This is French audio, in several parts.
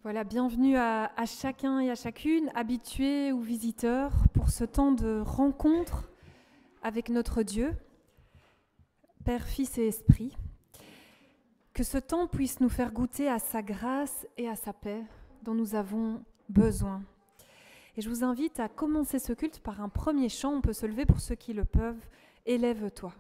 Voilà, bienvenue à chacun et à chacune, habitués ou visiteurs, pour ce temps de rencontre avec notre Dieu, Père, Fils et Esprit. Que ce temps puisse nous faire goûter à sa grâce et à sa paix dont nous avons besoin. Et je vous invite à commencer ce culte par un premier chant. On peut se lever pour ceux qui le peuvent. Élève-toi.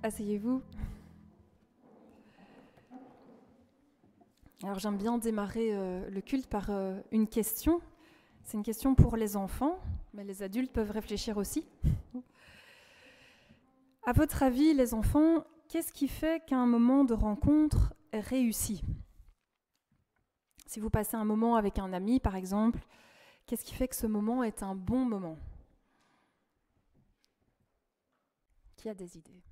Asseyez-vous. Alors j'aime bien démarrer le culte par une question. C'est une question pour les enfants, mais les adultes peuvent réfléchir aussi. À votre avis, les enfants, qu'est-ce qui fait qu'un moment de rencontre est réussi ? Si vous passez un moment avec un ami, par exemple, qu'est-ce qui fait que ce moment est un bon moment ? Qui a des idées ?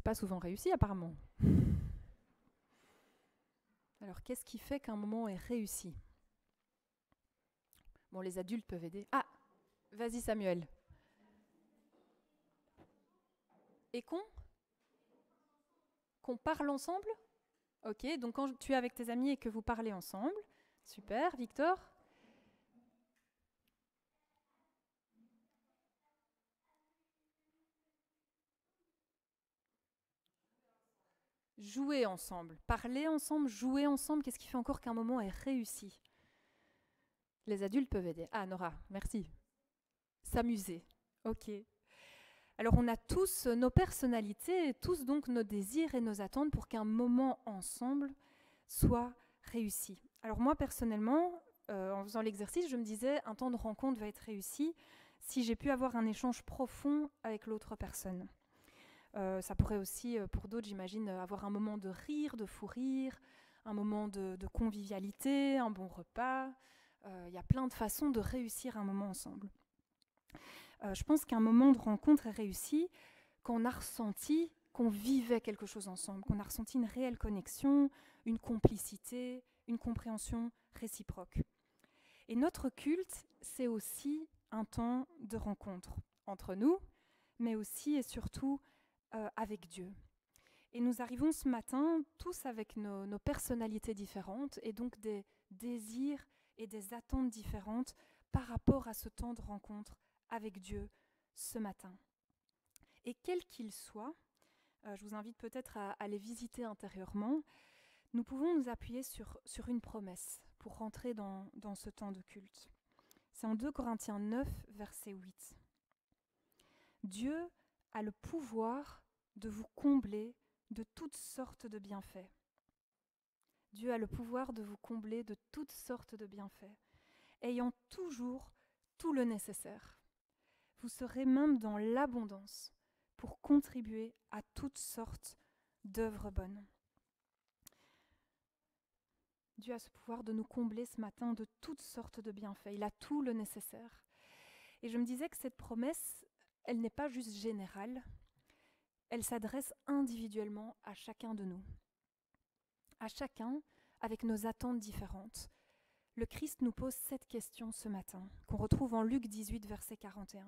pas souvent réussi apparemment. Alors, qu'est-ce qui fait qu'un moment est réussi? Bon, les adultes peuvent aider. Ah, vas-y Samuel. Et qu'on parle ensemble? Ok, donc quand tu es avec tes amis et que vous parlez ensemble, super. Victor? Jouer ensemble, parler ensemble, jouer ensemble, qu'est-ce qui fait encore qu'un moment est réussi? Les adultes peuvent aider. Ah, Nora, merci. S'amuser. Ok. Alors on a tous nos personnalités, et tous donc nos désirs et nos attentes pour qu'un moment ensemble soit réussi. Alors moi personnellement, en faisant l'exercice, je me disais un temps de rencontre va être réussi si j'ai pu avoir un échange profond avec l'autre personne. Ça pourrait aussi, pour d'autres, j'imagine, avoir un moment de rire, de fou rire, un moment de convivialité, un bon repas. Il y a plein de façons de réussir un moment ensemble. Je pense qu'un moment de rencontre est réussi quand on a ressenti qu'on vivait quelque chose ensemble, qu'on a ressenti une réelle connexion, une complicité, une compréhension réciproque. Et notre culte, c'est aussi un temps de rencontre entre nous, mais aussi et surtout avec Dieu. Et nous arrivons ce matin tous avec nos personnalités différentes et donc des désirs et des attentes différentes par rapport à ce temps de rencontre avec Dieu ce matin. Et quel qu'il soit, je vous invite peut-être à les visiter intérieurement, nous pouvons nous appuyer sur une promesse pour rentrer dans ce temps de culte. C'est en 2 Corinthiens 9, verset 8. Dieu a le pouvoir de vous combler de toutes sortes de bienfaits. Dieu a le pouvoir de vous combler de toutes sortes de bienfaits, ayant toujours tout le nécessaire. Vous serez même dans l'abondance pour contribuer à toutes sortes d'œuvres bonnes. Dieu a ce pouvoir de nous combler ce matin de toutes sortes de bienfaits. Il a tout le nécessaire. Et je me disais que cette promesse, elle n'est pas juste générale, elle s'adresse individuellement à chacun de nous. À chacun avec nos attentes différentes. Le Christ nous pose cette question ce matin, qu'on retrouve en Luc 18, verset 41.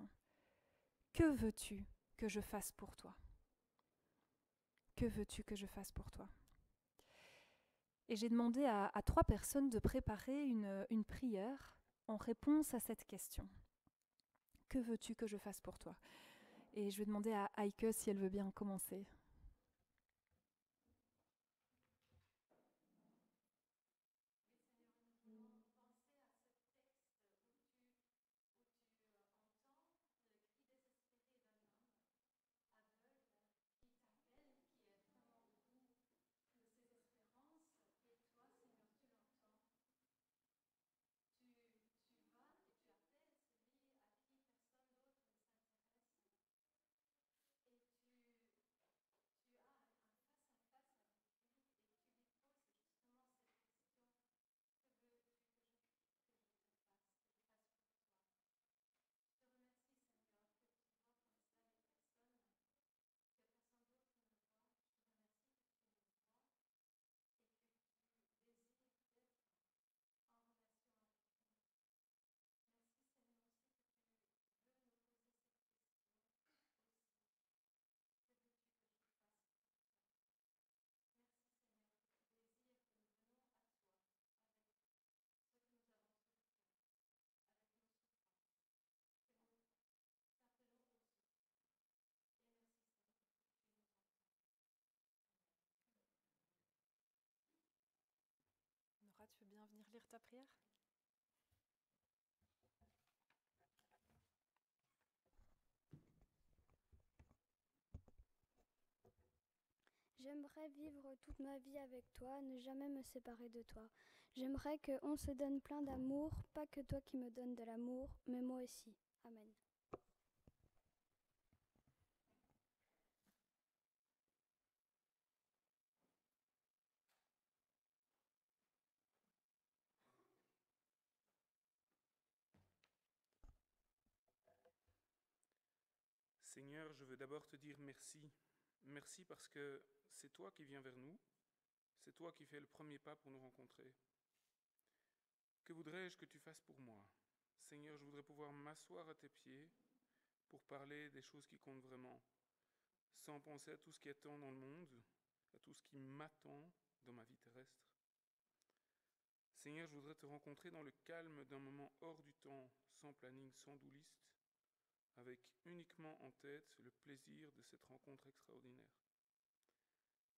Que veux-tu que je fasse pour toi? Que veux-tu que je fasse pour toi? Et j'ai demandé à 3 personnes de préparer une prière en réponse à cette question. Que veux-tu que je fasse pour toi? Et je vais demander à Heike si elle veut bien commencer. Nora, tu veux bien venir lire ta prière? J'aimerais vivre toute ma vie avec toi, ne jamais me séparer de toi. J'aimerais qu'on se donne plein d'amour, pas que toi qui me donnes de l'amour, mais moi aussi. Amen. Seigneur, je veux d'abord te dire merci. Merci parce que c'est toi qui viens vers nous, c'est toi qui fais le premier pas pour nous rencontrer. Que voudrais-je que tu fasses pour moi? Seigneur, je voudrais pouvoir m'asseoir à tes pieds pour parler des choses qui comptent vraiment, sans penser à tout ce qui attend dans le monde, à tout ce qui m'attend dans ma vie terrestre. Seigneur, je voudrais te rencontrer dans le calme d'un moment hors du temps, sans planning, sans douliste, avec uniquement en tête le plaisir de cette rencontre extraordinaire.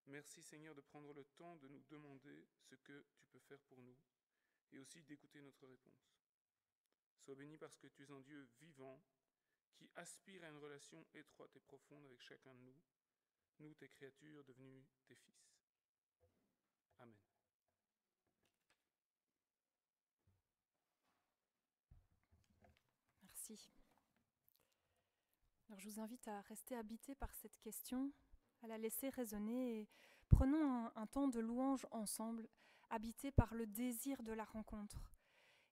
Merci Seigneur de prendre le temps de nous demander ce que tu peux faire pour nous et aussi d'écouter notre réponse. Sois béni parce que tu es un Dieu vivant qui aspire à une relation étroite et profonde avec chacun de nous tes créatures devenues tes fils. Amen. Merci. Alors, je vous invite à rester habité par cette question, à la laisser résonner et prenons un temps de louange ensemble, habité par le désir de la rencontre.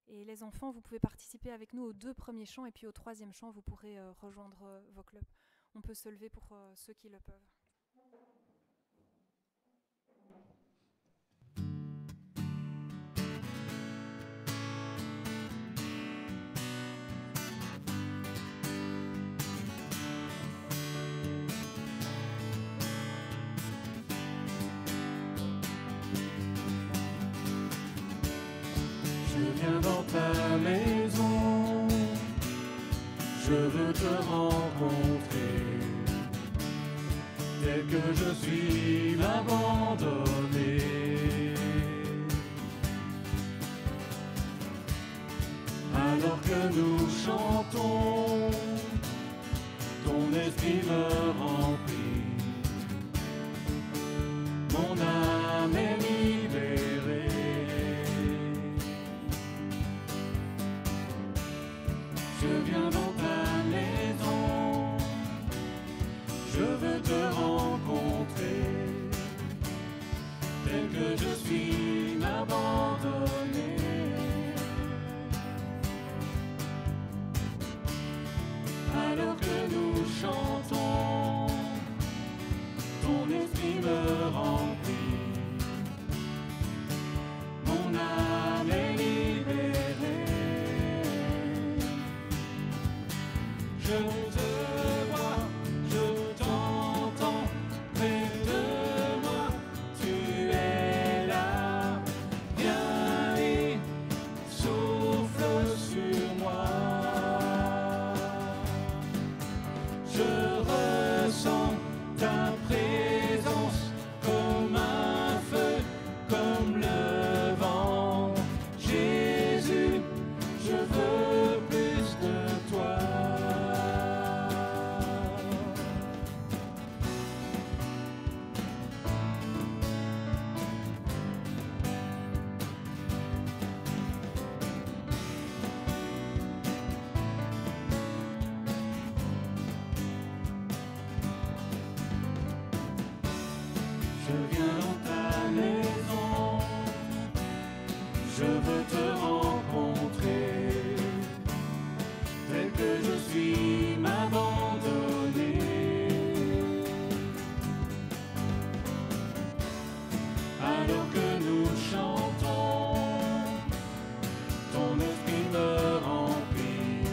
Et les enfants, vous pouvez participer avec nous aux 2 premiers chants et puis au 3e chant, vous pourrez rejoindre vos clubs. On peut se lever pour ceux qui le peuvent. Je viens dans ta maison, je veux te rencontrer, tel que je suis abandonné. Alors que nous chantons, ton esprit me remplit, mon âme est libérée. Je viens dans ta maison, je veux te rencontrer, tel que je suis abandonné. Alors que nous chantons, ton esprit me remplit, mon âme est libérée. Je te vois, je t'entends, près de moi, tu es là, viens et souffle sur moi. Je ressens ta présence comme un feu, comme le vent. Jésus, je veux plus de toi. Je viens dans ta maison, je veux te rencontrer, tel que je suis m'abandonner. Alors que nous chantons, ton esprit me remplit,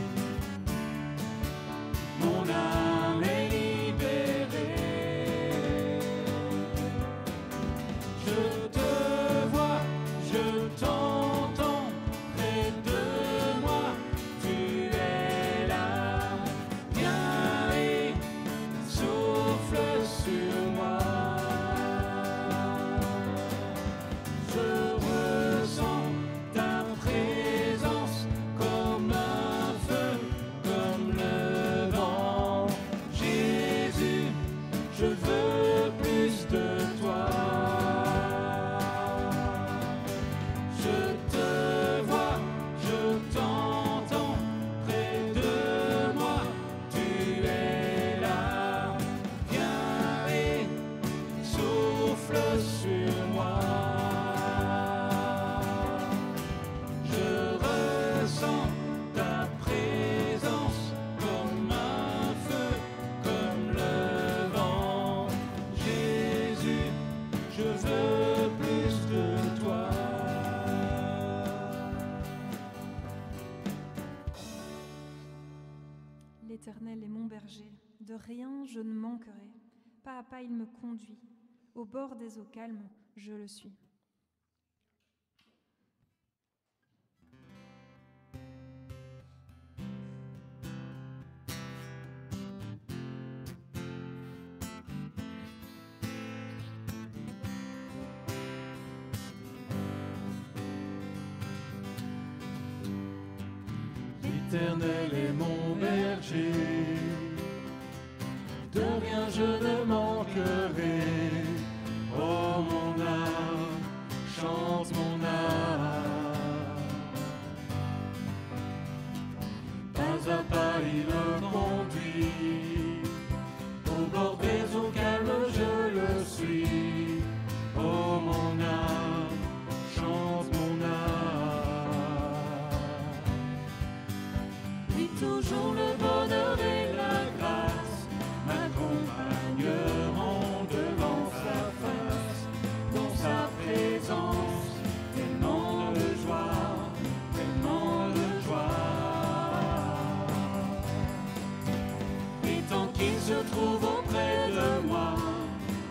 mon âme est libérée. Je te vois, je t'entends, près de moi, tu es là, viens l'Éternel est mon berger, de rien je ne manquerai. Pas à pas il me conduit, au bord des eaux calmes, je le suis. L'Éternel est mon berger, de rien je ne manquerai. Oh mon âme, chante mon âme. Pas à pas il me conduit, au bord des eaux calmes je le suis. Oh mon âme, chante mon âme. Oui, toujours le bonheur et la grâce m'accompagneront devant sa face, dans sa présence, tellement de joie, tellement de joie. Et tant qu'il se trouve auprès de moi,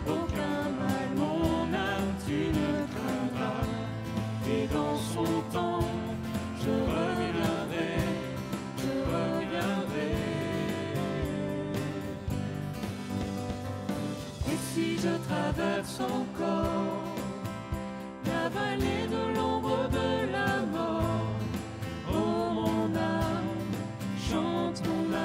aucun mal, mon âme, tu ne craindras. Et dans son temps, je reviendrai, je reviendrai. Et si je traverse encore la vallée de l'ombre de la mort, oh mon âme, chante mon âme.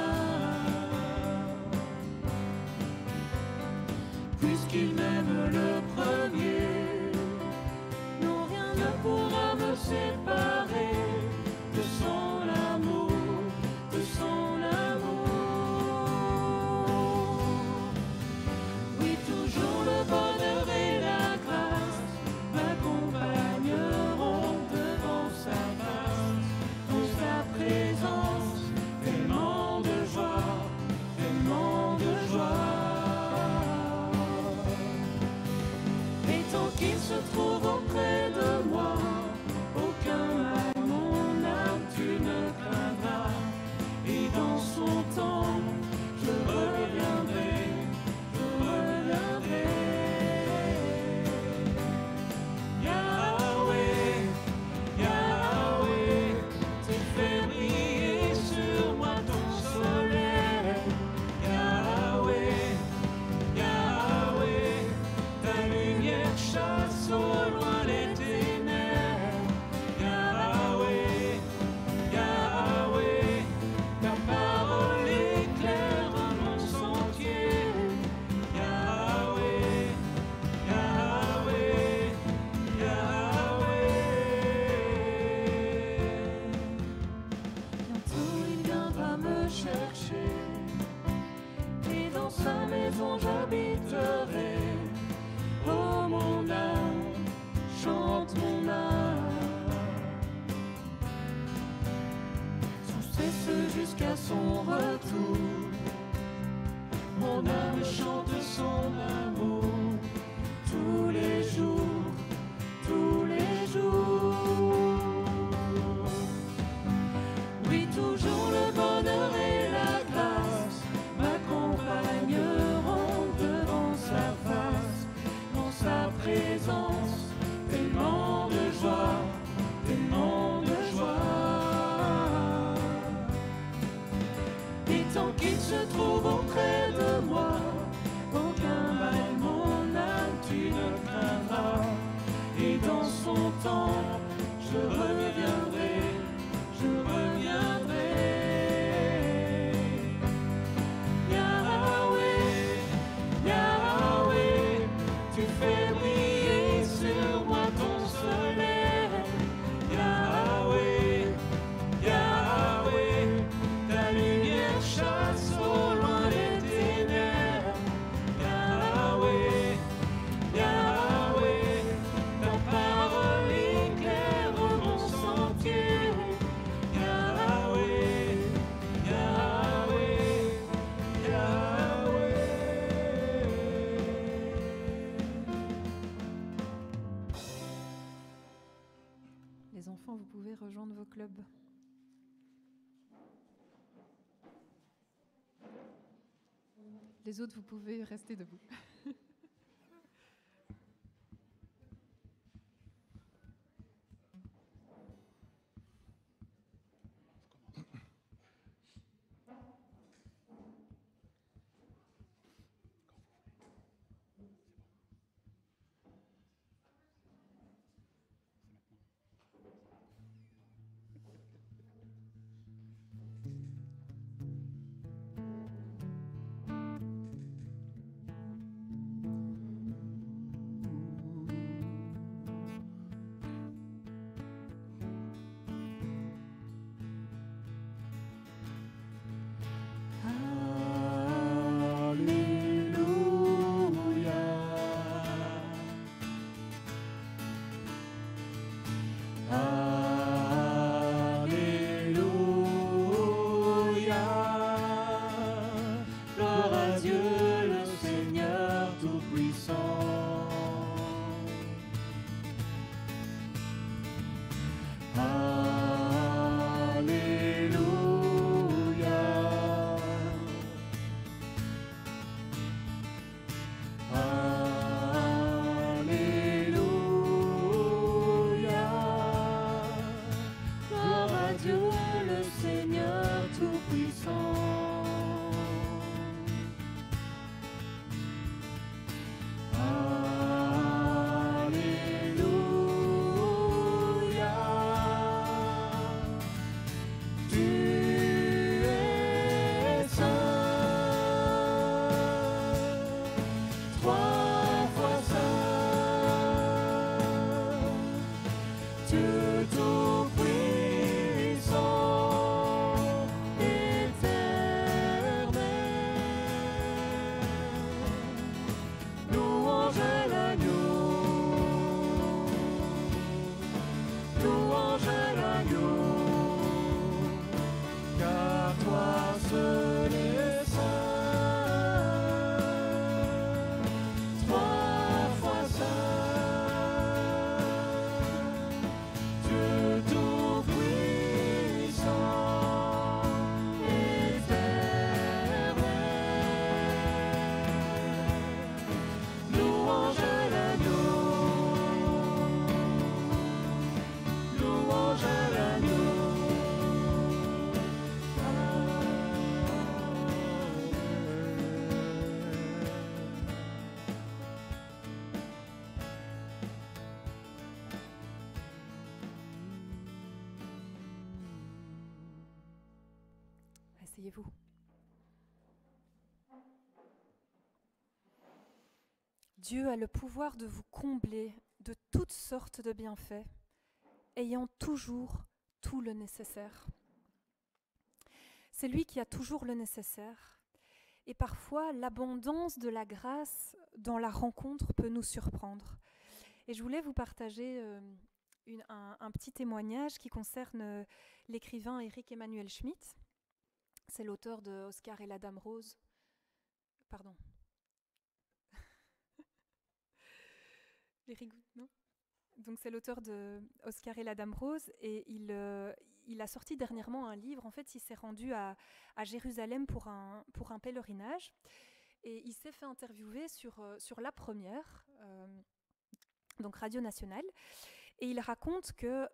Puisqu'il m'aime le premier, non rien ne pourra me séparer de son amour, de son amour. Oui, toujours le bonheur et la grâce m'accompagneront devant sa face, dans sa présence, tellement de joie, tellement de joie. Et tant qu'il se trouve auprès de moi, aucun mal, mon âme, tu ne craindras. Et dans son temps, je reviendrai, je reviendrai. Yahweh, Yahweh, tu fais briller sur moi ton soleil. Yahweh, Yahweh, ta lumière chasse au loin les ténèbres. Yahweh, Yahweh, ta parole éclaire mon sentier. Yahweh, Yahweh, Yahweh. Bientôt il viendra me chercher, et dans sa maison j'habiterai. Oh mon âme, chante mon âme, sans cesse jusqu'à son retour. Mon âme chante son amour tous les jours, tous les jours. Oui, toujours le bonheur et la grâce m'accompagneront devant sa face, dans sa présence, tellement de joie, tellement de joie. Et tant qu'il se trouve auprès de moi, aucun mal, mon âme, tu ne craindras. Et dans son temps, je reviendrai, je reviendrai. Yahweh, Yahweh, tu fais briller sur moi ton soleil. Yahweh, Yahweh, ta lumière chasse au loin les ténèbres. Yahweh, Yahweh, ta parole éclaire mon sentier. Les autres, vous pouvez rester debout. Asseyez-vous. Dieu a le pouvoir de vous combler de toutes sortes de bienfaits, ayant toujours tout le nécessaire. C'est lui qui a toujours le nécessaire. Et parfois, l'abondance de la grâce dans la rencontre peut nous surprendre. Et je voulais vous partager un petit témoignage qui concerne l'écrivain Éric Emmanuel Schmitt. C'est l'auteur de Oscar et la Dame Rose. Pardon. Les rigouts, non ? Donc c'est l'auteur de Oscar et la Dame Rose et il a sorti dernièrement un livre. En fait, il s'est rendu à Jérusalem pour un pèlerinage et il s'est fait interviewer sur La Première, donc Radio Nationale. Et il raconte que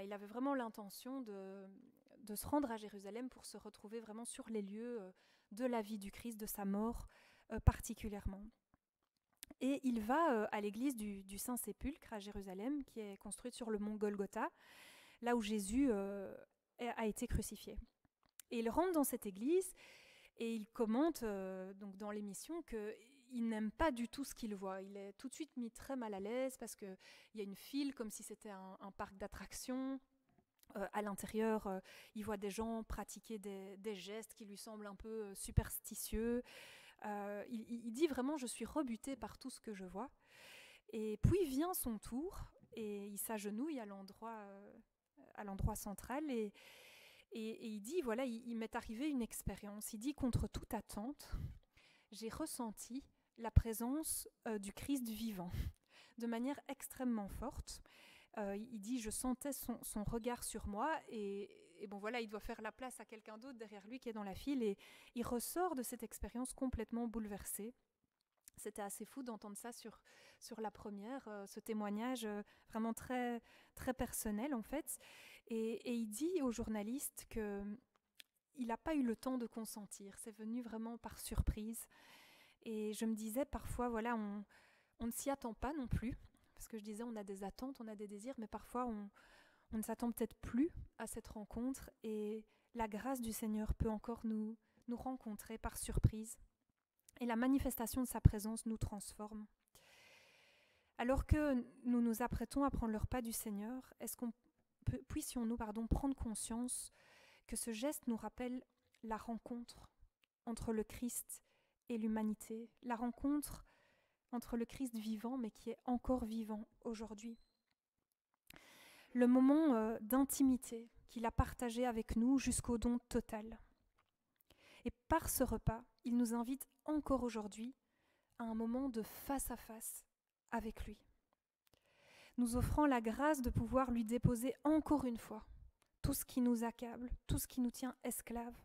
il avait vraiment l'intention de se rendre à Jérusalem pour se retrouver vraiment sur les lieux de la vie du Christ, de sa mort particulièrement. Et il va à l'église du Saint-Sépulcre à Jérusalem, qui est construite sur le mont Golgotha, là où Jésus a été crucifié. Et il rentre dans cette église et il commente donc dans l'émission qu'il n'aime pas du tout ce qu'il voit. Il est tout de suite mis très mal à l'aise parce qu'il y a une file comme si c'était un parc d'attractions. À l'intérieur, il voit des gens pratiquer des gestes qui lui semblent un peu superstitieux. Il dit vraiment « je suis rebuté par tout ce que je vois ». Et puis vient son tour et il s'agenouille à l'endroit central et il dit voilà, il m'est arrivé une expérience. Il dit « contre toute attente, j'ai ressenti la présence du Christ vivant de manière extrêmement forte ». Il dit « je sentais son regard sur moi et et bon voilà, il doit faire la place à quelqu'un d'autre derrière lui qui est dans la file, et il ressort de cette expérience complètement bouleversé. C'était assez fou d'entendre ça sur la première, ce témoignage vraiment très, très personnel en fait. Et il dit au journaliste qu'il n'a pas eu le temps de consentir, c'est venu vraiment par surprise. Et je me disais parfois, voilà, on ne s'y attend pas non plus, parce que je disais on a des attentes, on a des désirs, mais parfois on ne s'attend peut-être plus à cette rencontre, et la grâce du Seigneur peut encore nous rencontrer par surprise. Et la manifestation de sa présence nous transforme. Alors que nous nous apprêtons à prendre le repas du Seigneur, puissions-nous prendre conscience que ce geste nous rappelle la rencontre entre le Christ et l'humanité, la rencontre entre le Christ vivant, mais qui est encore vivant aujourd'hui. Le moment d'intimité qu'il a partagé avec nous jusqu'au don total. Et par ce repas, il nous invite encore aujourd'hui à un moment de face à face avec lui, nous offrant la grâce de pouvoir lui déposer encore une fois tout ce qui nous accable, tout ce qui nous tient esclaves,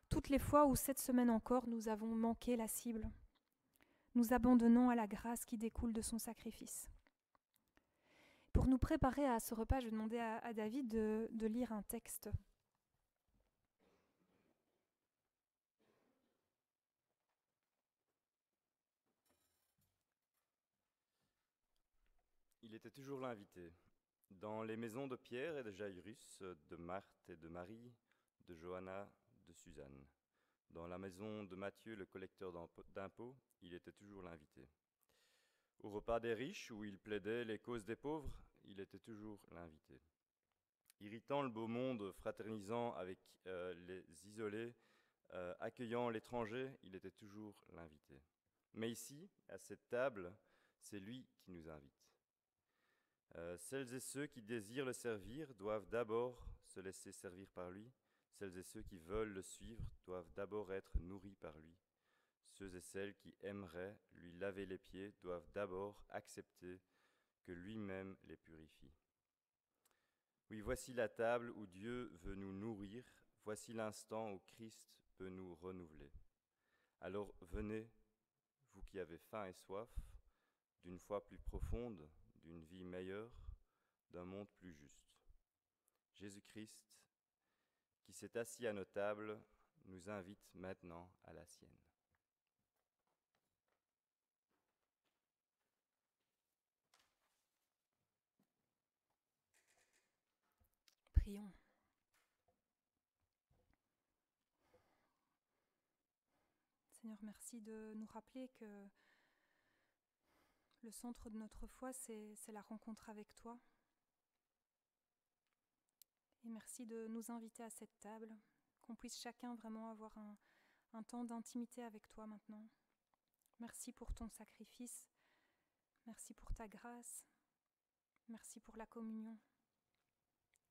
toutes les fois où cette semaine encore nous avons manqué la cible, nous abandonnons à la grâce qui découle de son sacrifice. Pour nous préparer à ce repas, je vais demander à David de lire un texte. Il était toujours l'invité. Dans les maisons de Pierre et de Jairus, de Marthe et de Marie, de Johanna, de Suzanne. Dans la maison de Matthieu, le collecteur d'impôts, il était toujours l'invité. Au repas des riches, où il plaidait les causes des pauvres, il était toujours l'invité. Irritant le beau monde, fraternisant avec les isolés, accueillant l'étranger, il était toujours l'invité. Mais ici, à cette table, c'est lui qui nous invite. Celles et ceux qui désirent le servir doivent d'abord se laisser servir par lui. Celles et ceux qui veulent le suivre doivent d'abord être nourris par lui. Ceux et celles qui aimeraient lui laver les pieds doivent d'abord accepter que lui-même les purifie. Oui, voici la table où Dieu veut nous nourrir. Voici l'instant où Christ peut nous renouveler. Alors venez, vous qui avez faim et soif, d'une foi plus profonde, d'une vie meilleure, d'un monde plus juste. Jésus-Christ, qui s'est assis à nos tables, nous invite maintenant à la sienne. Prions. Seigneur, merci de nous rappeler que le centre de notre foi, c'est la rencontre avec toi. Et merci de nous inviter à cette table, qu'on puisse chacun vraiment avoir un temps d'intimité avec toi maintenant. Merci pour ton sacrifice, merci pour ta grâce, merci pour la communion.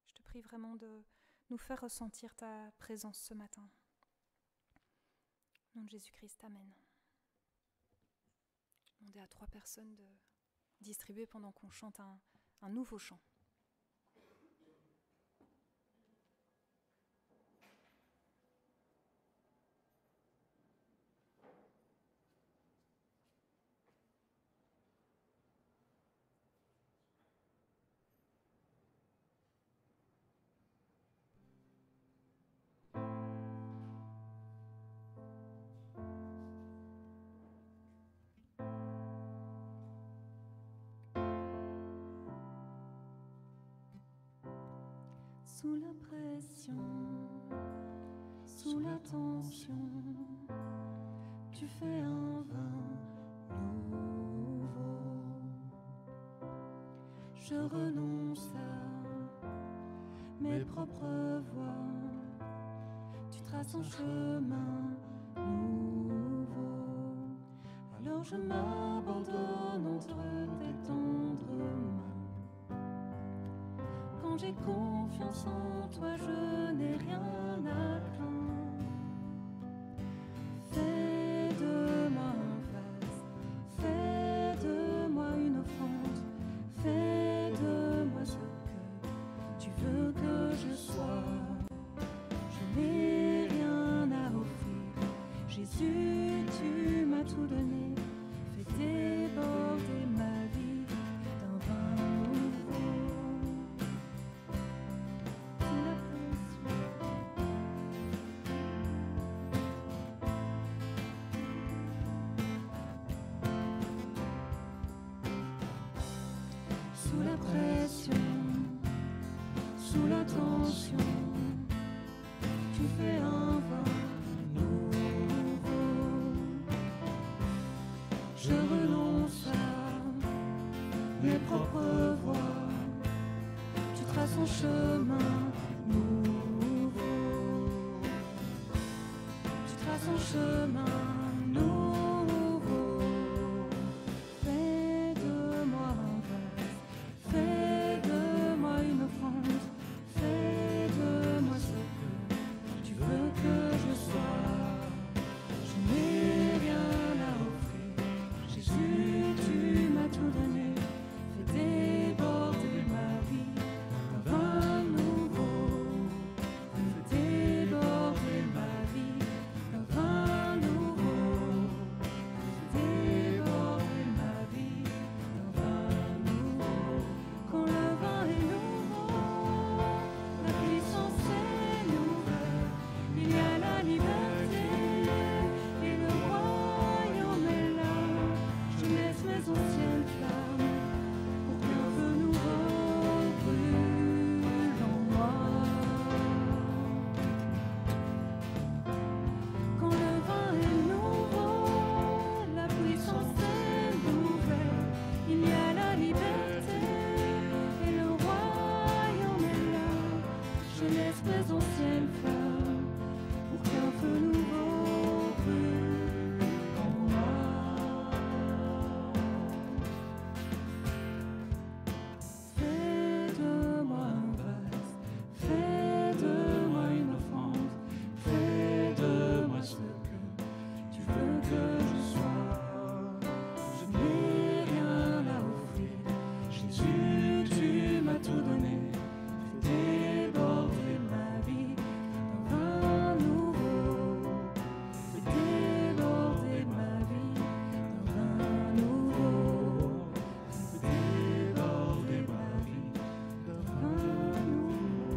Je te prie vraiment de nous faire ressentir ta présence ce matin. Au nom de Jésus-Christ, amen. Demander à 3 personnes de distribuer pendant qu'on chante un nouveau chant. Sous la pression, sous la tension, tu fais un vin nouveau. Je renonce à mes propres voies, tu traces un chemin nouveau. Alors je m'abandonne entre tes tendres mains. Quand j'ai confiance en toi, je n'ai rien à craindre. Fais de moi un vase, fais de moi une offrande, fais de moi ce que tu veux que je sois. chemin nouveau. Tu traces un chemin nouveau. Fais de moi un vase, fais de moi une offrande, fais de moi ce que tu veux que je sois. Je n'ai rien à offrir, Jésus, tu m'as tout donné. Fais déborder ma vie d'un vin nouveau. Fais déborder ma vie d'un vin nouveau. Fais déborder ma vie d'un vin nouveau. Quand le vin est nouveau, la puissance est nouvelle. Il y a la liberté et le royaume est là. Je laisse mes anciennes flammes pour qu'un feu nouveau brûle en moi. Quand le vin est nouveau, la puissance est nouvelle. Il y a la liberté et le royaume est là. Je laisse mes anciennes flammes pour qu'un feu nouveau brûle en moi. Fais de moi un vase, fais de moi une offrande, fais de moi ce que tu veux que je sois. Je n'ai rien à offrir, Jésus, tu m'as tout donné. Fais déborder ma vie d'un vin nouveau. Fais déborder ma vie d'un vin nouveau. Fais déborder ma vie d'un vin nouveau.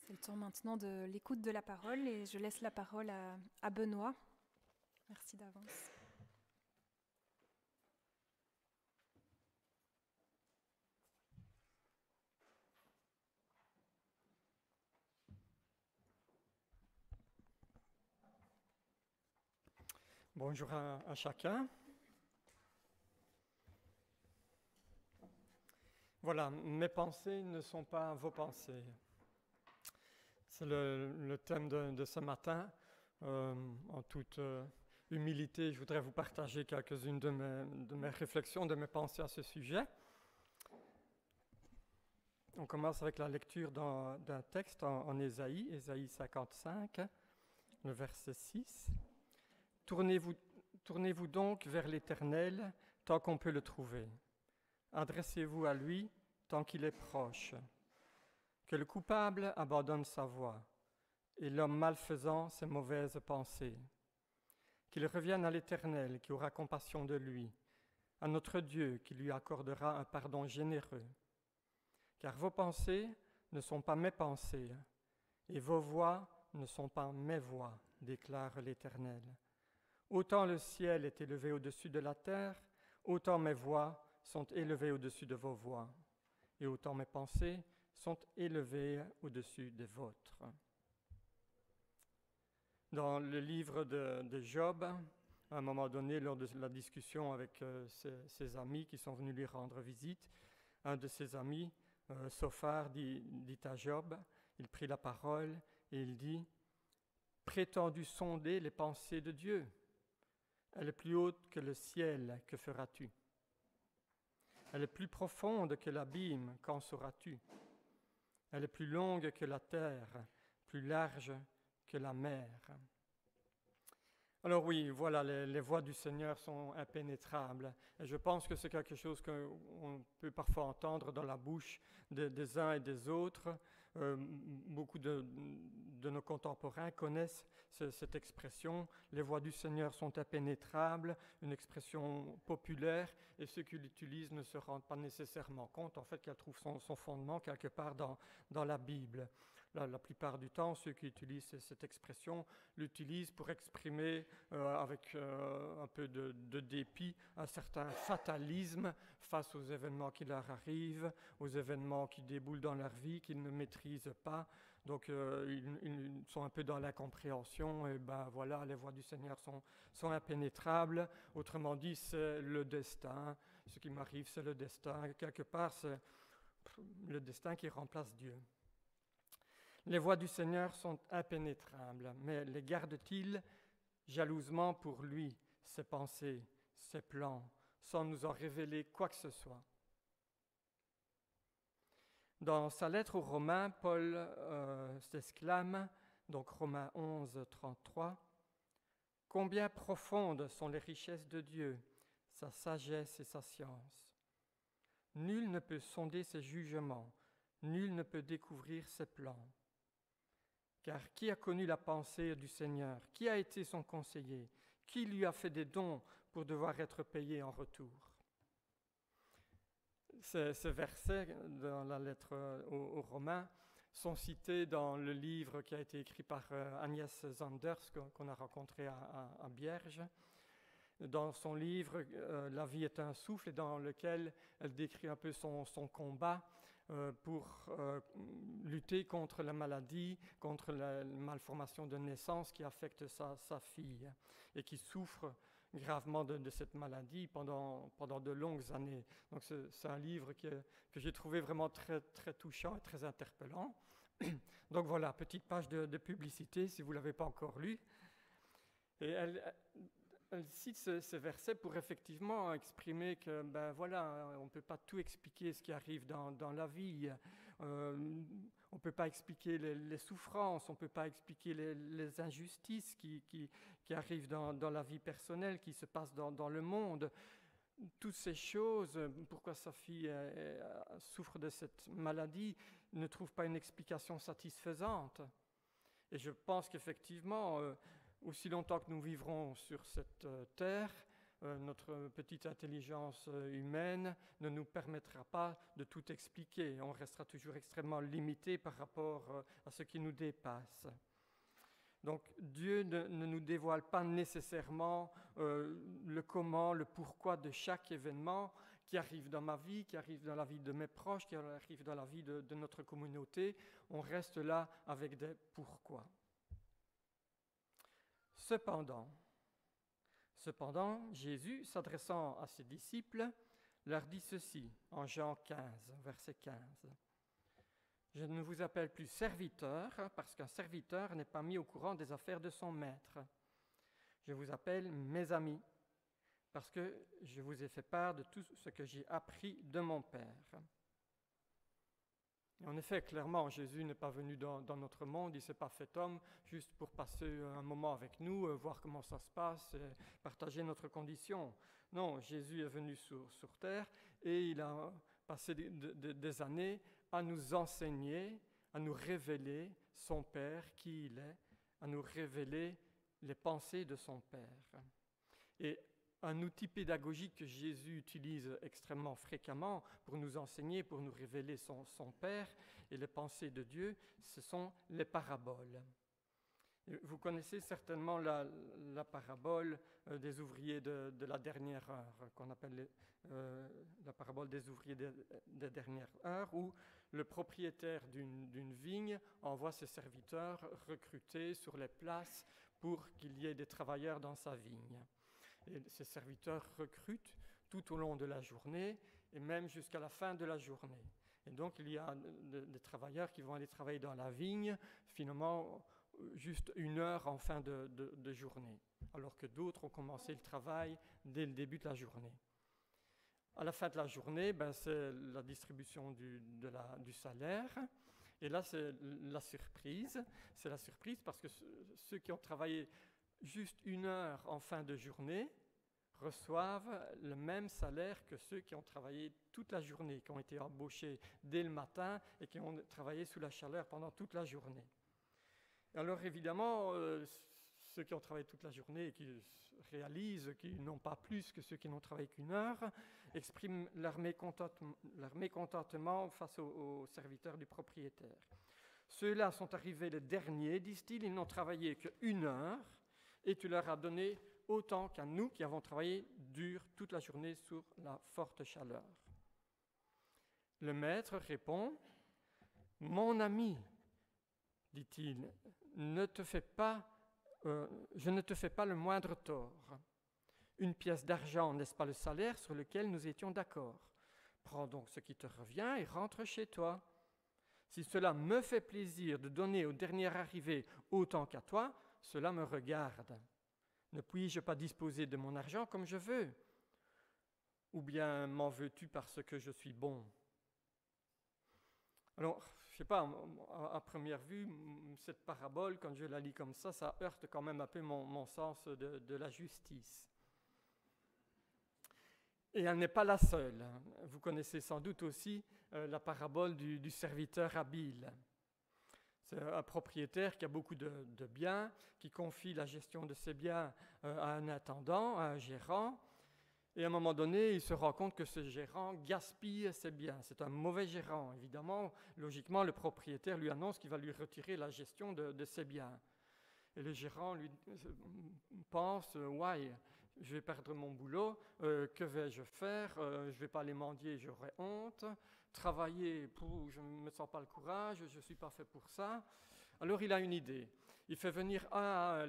C'est le temps maintenant de l'écoute de la parole et je laisse la parole à Benoît. Merci d'avance. Bonjour à chacun. Voilà, mes pensées ne sont pas vos pensées. C'est le thème de ce matin. En toute humilité, je voudrais vous partager quelques-unes de mes réflexions, de mes pensées à ce sujet. On commence avec la lecture d'un texte en Ésaïe 55, le verset 6. Tournez-vous donc vers l'Éternel tant qu'on peut le trouver. Adressez-vous à lui tant qu'il est proche. Que le coupable abandonne sa voie et l'homme malfaisant ses mauvaises pensées. Qu'il revienne à l'Éternel qui aura compassion de lui, à notre Dieu qui lui accordera un pardon généreux. Car vos pensées ne sont pas mes pensées et vos voies ne sont pas mes voies, déclare l'Éternel. Autant le ciel est élevé au-dessus de la terre, autant mes voies sont élevées au-dessus de vos voies, et autant mes pensées sont élevées au-dessus des vôtres. Dans le livre de Job, à un moment donné, lors de la discussion avec ses amis qui sont venus lui rendre visite, un de ses amis, Sophar, dit à Job, il prit la parole et il dit « Prétends-tu sonder les pensées de Dieu ? Elle est plus haute que le ciel, que feras-tu ? Elle est plus profonde que l'abîme, qu'en sauras-tu ? Elle est plus longue que la terre, plus large que la mer. » Alors oui, voilà, les voies du Seigneur sont impénétrables. Et je pense que c'est quelque chose qu'on peut parfois entendre dans la bouche des uns et des autres. Beaucoup de nos contemporains connaissent cette expression. Les voies du Seigneur sont impénétrables, une expression populaire, et ceux qui l'utilisent ne se rendent pas nécessairement compte en fait qu'elle trouve son fondement quelque part dans la Bible. La plupart du temps, ceux qui utilisent cette expression l'utilisent pour exprimer avec un peu de dépit un certain fatalisme face aux événements qui leur arrivent, aux événements qui déboulent dans leur vie, qu'ils ne maîtrisent pas. Donc ils sont un peu dans l'incompréhension, et ben voilà, les voies du Seigneur sont impénétrables. Autrement dit, c'est le destin. Ce qui m'arrive, c'est le destin. Quelque part, c'est le destin qui remplace Dieu. Les voies du Seigneur sont impénétrables, mais les garde-t-il jalousement pour lui, ses pensées, ses plans, sans nous en révéler quoi que ce soit? Dans sa lettre aux Romains, Paul s'exclame, donc Romains 11, 33, « Combien profondes sont les richesses de Dieu, sa sagesse et sa science. Nul ne peut sonder ses jugements, nul ne peut découvrir ses plans. Car qui a connu la pensée du Seigneur? Qui a été son conseiller? Qui lui a fait des dons pour devoir être payé en retour ?» Ces versets dans la lettre aux Romains sont cités dans le livre qui a été écrit par Agnès Zanders, qu'on a rencontré à Bierge. Dans son livre « La vie est un souffle », dans lequel elle décrit un peu son combat pour lutter contre la maladie, contre la malformation de naissance qui affecte sa fille et qui souffre gravement de cette maladie pendant de longues années. Donc c'est un livre que j'ai trouvé vraiment très, très touchant et très interpellant. Donc voilà, petite page de publicité si vous ne l'avez pas encore lu. Et elle cite ces versets pour effectivement exprimer que, ben voilà, on ne peut pas tout expliquer ce qui arrive dans la vie. On ne peut pas expliquer les souffrances, on ne peut pas expliquer les injustices qui arrivent dans la vie personnelle, qui se passent dans le monde. Toutes ces choses, pourquoi sa fille souffre de cette maladie, ne trouvent pas une explication satisfaisante. Et je pense qu'effectivement, aussi longtemps que nous vivrons sur cette terre, notre petite intelligence humaine ne nous permettra pas de tout expliquer. On restera toujours extrêmement limité par rapport à ce qui nous dépasse. Donc Dieu ne nous dévoile pas nécessairement le comment, le pourquoi de chaque événement qui arrive dans ma vie, qui arrive dans la vie de mes proches, qui arrive dans la vie de notre communauté. On reste là avec des pourquoi. Cependant, Jésus, s'adressant à ses disciples, leur dit ceci, en Jean 15, verset 15. « Je ne vous appelle plus serviteur, parce qu'un serviteur n'est pas mis au courant des affaires de son maître. Je vous appelle mes amis, parce que je vous ai fait part de tout ce que j'ai appris de mon Père. » En effet, clairement, Jésus n'est pas venu dans notre monde, il ne s'est pas fait homme juste pour passer un moment avec nous, voir comment ça se passe, partager notre condition. Non, Jésus est venu sur terre et il a passé des années à nous enseigner, à nous révéler son Père, qui il est, à nous révéler les pensées de son Père. Et un outil pédagogique que Jésus utilise extrêmement fréquemment pour nous enseigner, pour nous révéler son Père et les pensées de Dieu, ce sont les paraboles. Et vous connaissez certainement la parabole des ouvriers de la dernière heure, qu'on appelle la parabole des ouvriers des dernières heures, où le propriétaire d'une vigne envoie ses serviteurs recruter sur les places pour qu'il y ait des travailleurs dans sa vigne. Et ces serviteurs recrutent tout au long de la journée et même jusqu'à la fin de la journée. Et donc il y a des travailleurs qui vont aller travailler dans la vigne, finalement juste 1 heure en fin de journée, alors que d'autres ont commencé le travail dès le début de la journée. À la fin de la journée, c'est la distribution du salaire. Et là, c'est la surprise. C'est la surprise parce que ceux qui ont travaillé juste 1 heure en fin de journée reçoivent le même salaire que ceux qui ont travaillé toute la journée, qui ont été embauchés dès le matin et qui ont travaillé sous la chaleur pendant toute la journée. Alors évidemment, ceux qui ont travaillé toute la journée et qui réalisent qu'ils n'ont pas plus que ceux qui n'ont travaillé qu'1 heure expriment leur mécontentement face aux serviteurs du propriétaire. Ceux-là sont arrivés les derniers, disent-ils, ils n'ont travaillé qu'1 heure et tu leur as donné autant qu'à nous qui avons travaillé dur toute la journée sous la forte chaleur. Le maître répond, « Mon ami, dit-il, je ne te fais pas le moindre tort. 1 pièce d'argent, n'est-ce pas le salaire sur lequel nous étions d'accord? Prends donc ce qui te revient et rentre chez toi. Si cela me fait plaisir de donner au dernier arrivé autant qu'à toi, cela me regarde. Ne puis-je pas disposer de mon argent comme je veux? Ou bien m'en veux-tu parce que je suis bon ?» Alors, je ne sais pas, à première vue, cette parabole, quand je la lis comme ça heurte quand même un peu mon sens de la justice. Et elle n'est pas la seule. Vous connaissez sans doute aussi la parabole du serviteur habile. C'est un propriétaire qui a beaucoup de biens, qui confie la gestion de ses biens à un intendant, à un gérant, et à un moment donné, il se rend compte que ce gérant gaspille ses biens. C'est un mauvais gérant, évidemment. Logiquement, le propriétaire lui annonce qu'il va lui retirer la gestion de ses biens. Et le gérant lui pense « Ouais, je vais perdre mon boulot, que vais-je faire? Je ne vais pas aller mendier, j'aurai honte. Travailler, je ne me sens pas le courage, je ne suis pas fait pour ça. » Alors il a une idée. Il fait venir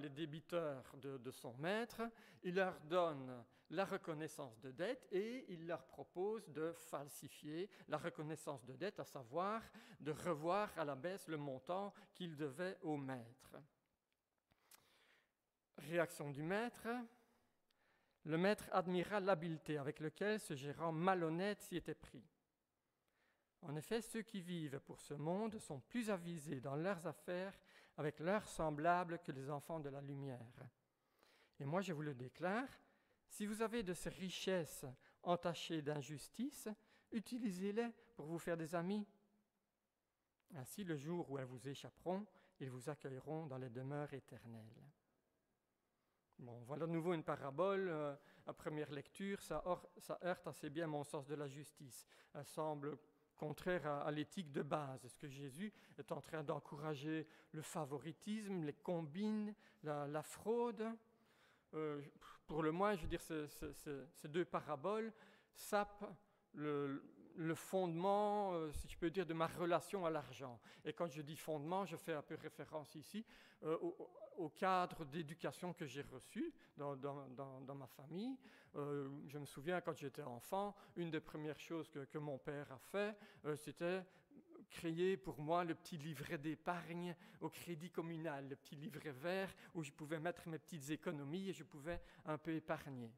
les débiteurs de son maître, il leur donne la reconnaissance de dette et il leur propose de falsifier la reconnaissance de dette, à savoir de revoir à la baisse le montant qu'il devait au maître. Réaction du maître. Le maître admira l'habileté avec laquelle ce gérant malhonnête s'y était pris. En effet, ceux qui vivent pour ce monde sont plus avisés dans leurs affaires avec leurs semblables que les enfants de la lumière. Et moi, je vous le déclare, si vous avez de ces richesses entachées d'injustice, utilisez-les pour vous faire des amis. Ainsi, le jour où elles vous échapperont, ils vous accueilleront dans les demeures éternelles. Bon, voilà de nouveau une parabole. À première lecture, ça heurte assez bien mon sens de la justice. Elle semble contraire à l'éthique de base. Est-ce que Jésus est en train d'encourager le favoritisme, les combines, la fraude? Pour le moins, je veux dire, ces 2 paraboles sapent le fondement, si je peux dire, de ma relation à l'argent. Et quand je dis fondement, je fais un peu référence ici au cadre d'éducation que j'ai reçu dans ma famille. Je me souviens, quand j'étais enfant, une des premières choses que mon père a fait, c'était créer pour moi le petit livret d'épargne au crédit communal, le petit livret vert où je pouvais mettre mes petites économies et je pouvais un peu épargner.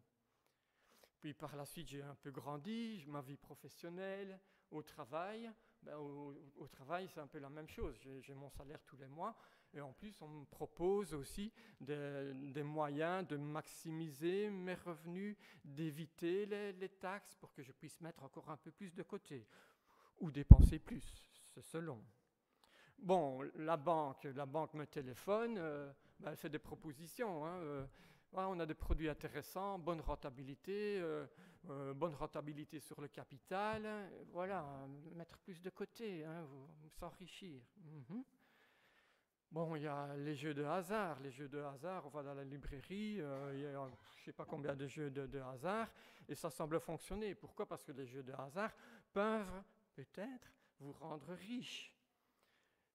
Puis par la suite, j'ai un peu grandi, ma vie professionnelle, au travail. Au travail, c'est un peu la même chose. J'ai mon salaire tous les mois. Et en plus, on me propose aussi des moyens de maximiser mes revenus, d'éviter les taxes pour que je puisse mettre encore un peu plus de côté. Ou dépenser plus, c'est selon. Bon, la banque me téléphone, elle fait des propositions. On a des produits intéressants, bonne rentabilité sur le capital. Voilà, mettre plus de côté, s'enrichir. Bon, il y a les jeux de hasard. Les jeux de hasard, on va dans la librairie, il y a je ne sais pas combien de jeux de hasard, et ça semble fonctionner. Pourquoi? Parce que les jeux de hasard peuvent peut-être vous rendre riche.